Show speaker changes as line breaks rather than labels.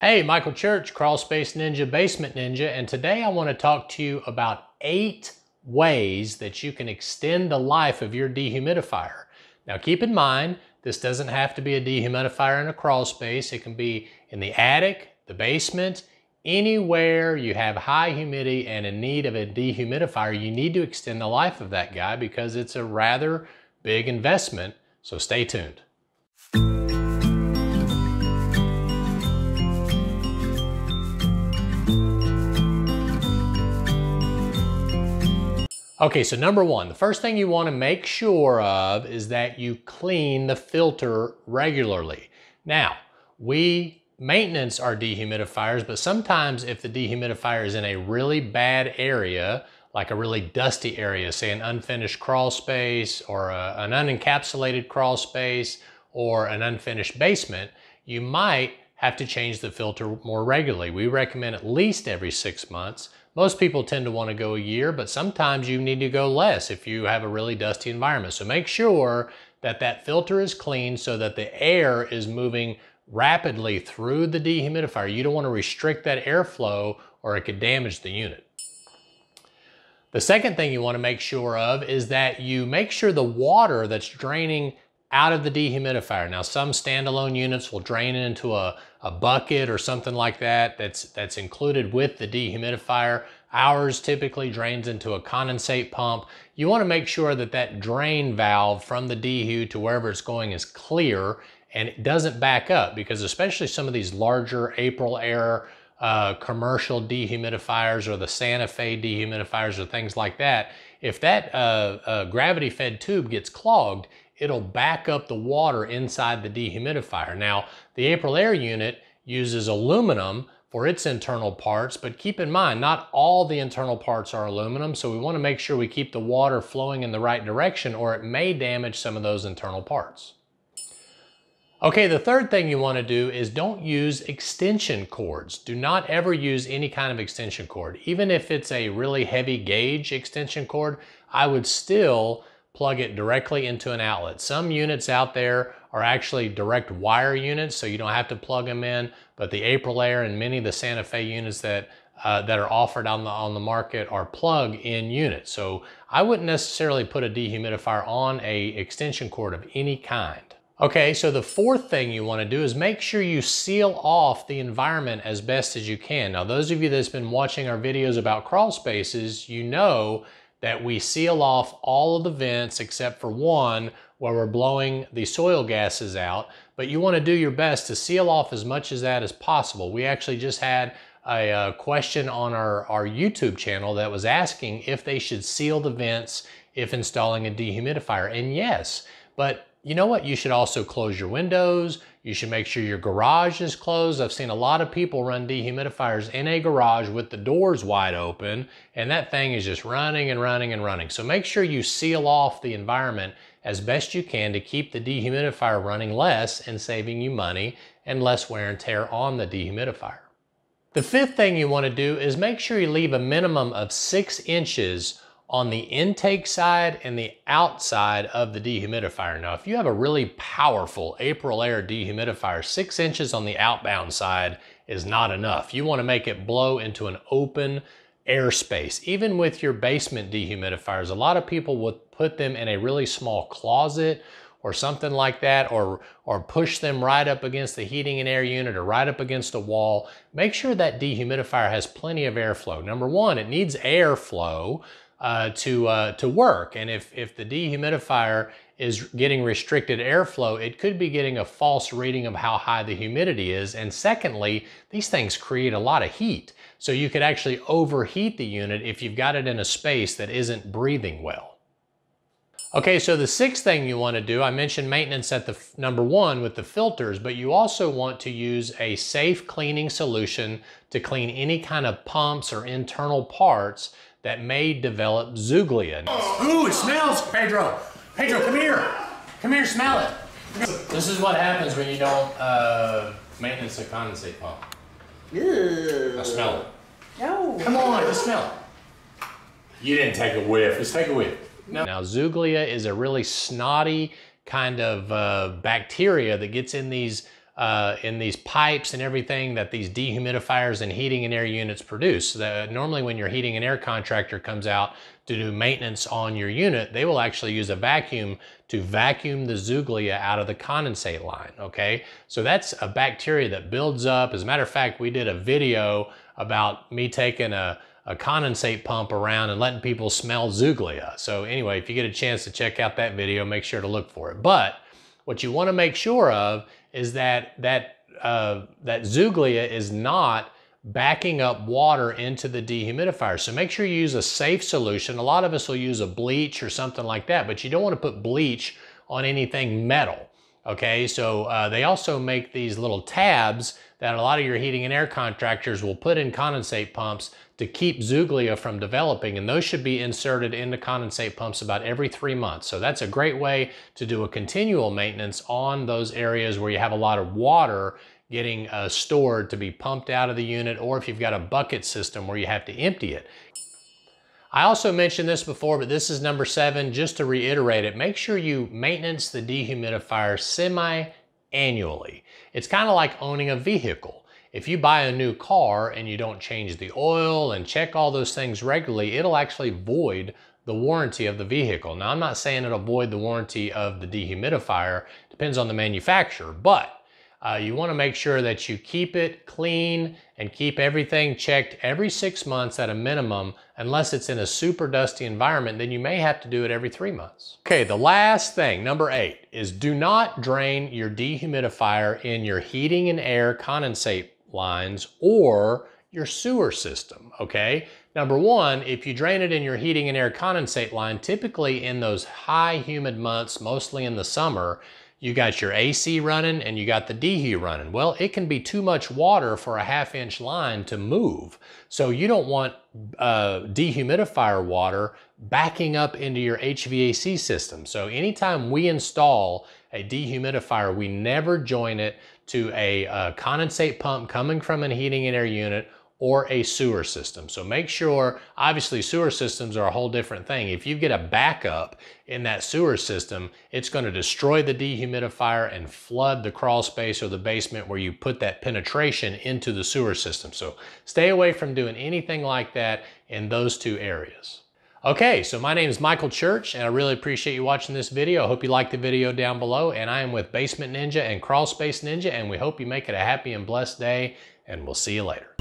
Hey, Michael Church, Crawl Space Ninja, Basement Ninja, and today I want to talk to you about 8 ways that you can extend the life of your dehumidifier. Now keep in mind, this doesn't have to be a dehumidifier in a crawl space. It can be in the attic, the basement, anywhere you have high humidity and in need of a dehumidifier. You need to extend the life of that guy because it's a rather big investment, so stay tuned. Okay, so number one, the first thing you want to make sure of is that you clean the filter regularly. Now, we maintenance our dehumidifiers, but sometimes if the dehumidifier is in a really bad area, like a really dusty area, say an unfinished crawl space or an unencapsulated crawl space or an unfinished basement, you might have to change the filter more regularly. We recommend at least every 6 months. Most people tend to want to go a year, but sometimes you need to go less if you have a really dusty environment. So make sure that that filter is clean so that the air is moving rapidly through the dehumidifier. You don't want to restrict that airflow or it could damage the unit. The second thing you want to make sure of is that you make sure the water that's draining out of the dehumidifier. Now, some standalone units will drain into a bucket or something like that that's included with the dehumidifier. Ours typically drains into a condensate pump. You want to make sure that that drain valve from the Dehu to wherever it's going is clear and it doesn't back up, because especially some of these larger Aprilaire commercial dehumidifiers or the Santa Fe dehumidifiers or things like that, if that gravity-fed tube gets clogged, it'll back up the water inside the dehumidifier. Now, the Aprilaire unit uses aluminum for its internal parts, but keep in mind, not all the internal parts are aluminum, so we want to make sure we keep the water flowing in the right direction or it may damage some of those internal parts. Okay, the third thing you want to do is don't use extension cords. Do not ever use any kind of extension cord. Even if it's a really heavy gauge extension cord, I would still plug it directly into an outlet. Some units out there are actually direct wire units, so you don't have to plug them in, but the Aprilaire and many of the Santa Fe units that are offered on the market are plug-in units. So I wouldn't necessarily put a dehumidifier on a extension cord of any kind. Okay, so the fourth thing you want to do is make sure you seal off the environment as best as you can. Now, those of you that's been watching our videos about crawl spaces, you know that we seal off all of the vents except for one where we're blowing the soil gases out, but you want to do your best to seal off as much of that as possible. We actually just had a question on our YouTube channel that was asking if they should seal the vents if installing a dehumidifier, and yes, but you know what? You should also close your windows. You should make sure your garage is closed. I've seen a lot of people run dehumidifiers in a garage with the doors wide open, and that thing is just running and running and running. So make sure you seal off the environment as best you can to keep the dehumidifier running less and saving you money and less wear and tear on the dehumidifier. The fifth thing you want to do is make sure you leave a minimum of 6 inches on the intake side and the outside of the dehumidifier. Now, if you have a really powerful Aprilaire dehumidifier, 6 inches on the outbound side is not enough. You want to make it blow into an open airspace. Even with your basement dehumidifiers, a lot of people would put them in a really small closet or something like that, or push them right up against the heating and air unit or right up against a wall. Make sure that dehumidifier has plenty of airflow. Number one, it needs airflow to work. And if the dehumidifier is getting restricted airflow, it could be getting a false reading of how high the humidity is. And secondly, these things create a lot of heat. So you could actually overheat the unit if you've got it in a space that isn't breathing well. Okay, so the sixth thing you want to do, I mentioned maintenance at the number one with the filters, but you also want to use a safe cleaning solution to clean any kind of pumps or internal parts that may develop glia.
Ooh, it smells, Pedro. Pedro, come here. Come here, smell it.
This is what happens when you don't maintenance a condensate pump.
Ew.
Now smell it.
No.
Come on, just smell it.
You didn't take a whiff. Let's take a whiff.
No. Now, glia is a really snotty kind of bacteria that gets in these in these pipes and everything that these dehumidifiers and heating and air units produce. Normally when your heating and air contractor comes out to do maintenance on your unit, they will actually use a vacuum to vacuum the zuglia out of the condensate line, okay? So that's a bacteria that builds up. As a matter of fact, we did a video about me taking a condensate pump around and letting people smell zuglia. So anyway, if you get a chance to check out that video, make sure to look for it. But what you want to make sure of is that zuglia is not backing up water into the dehumidifier. So make sure you use a safe solution. A lot of us will use a bleach or something like that, but you don't want to put bleach on anything metal. Okay, so they also make these little tabs that a lot of your heating and air contractors will put in condensate pumps to keep zuglia from developing, and those should be inserted into condensate pumps about every 3 months. So that's a great way to do a continual maintenance on those areas where you have a lot of water getting stored to be pumped out of the unit, or if you've got a bucket system where you have to empty it. I also mentioned this before, but this is number 7, just to reiterate it. Make sure you maintenance the dehumidifier semi-annually. It's kind of like owning a vehicle. If you buy a new car and you don't change the oil and check all those things regularly, it'll actually void the warranty of the vehicle. Now, I'm not saying it'll void the warranty of the dehumidifier. It depends on the manufacturer, but you want to make sure that you keep it clean and keep everything checked every 6 months at a minimum. Unless it's in a super dusty environment, then you may have to do it every 3 months. Okay, the last thing, number 8, is do not drain your dehumidifier in your heating and air condensate lines or your sewer system, okay? Number 1, if you drain it in your heating and air condensate line, typically in those high humid months, mostly in the summer, you got your AC running and you got the Dehu running. Well, it can be too much water for a 1/2 inch line to move. So you don't want dehumidifier water backing up into your HVAC system. So anytime we install a dehumidifier, we never join it to a condensate pump coming from a heating and air unit or a sewer system. So make sure, obviously sewer systems are a whole different thing. If you get a backup in that sewer system, it's going to destroy the dehumidifier and flood the crawl space or the basement where you put that penetration into the sewer system. So stay away from doing anything like that in those 2 areas. Okay, so my name is Michael Church and I really appreciate you watching this video. I hope you liked the video down below, and I am with Basement Ninja and Crawl Space Ninja, and we hope you make it a happy and blessed day, and we'll see you later.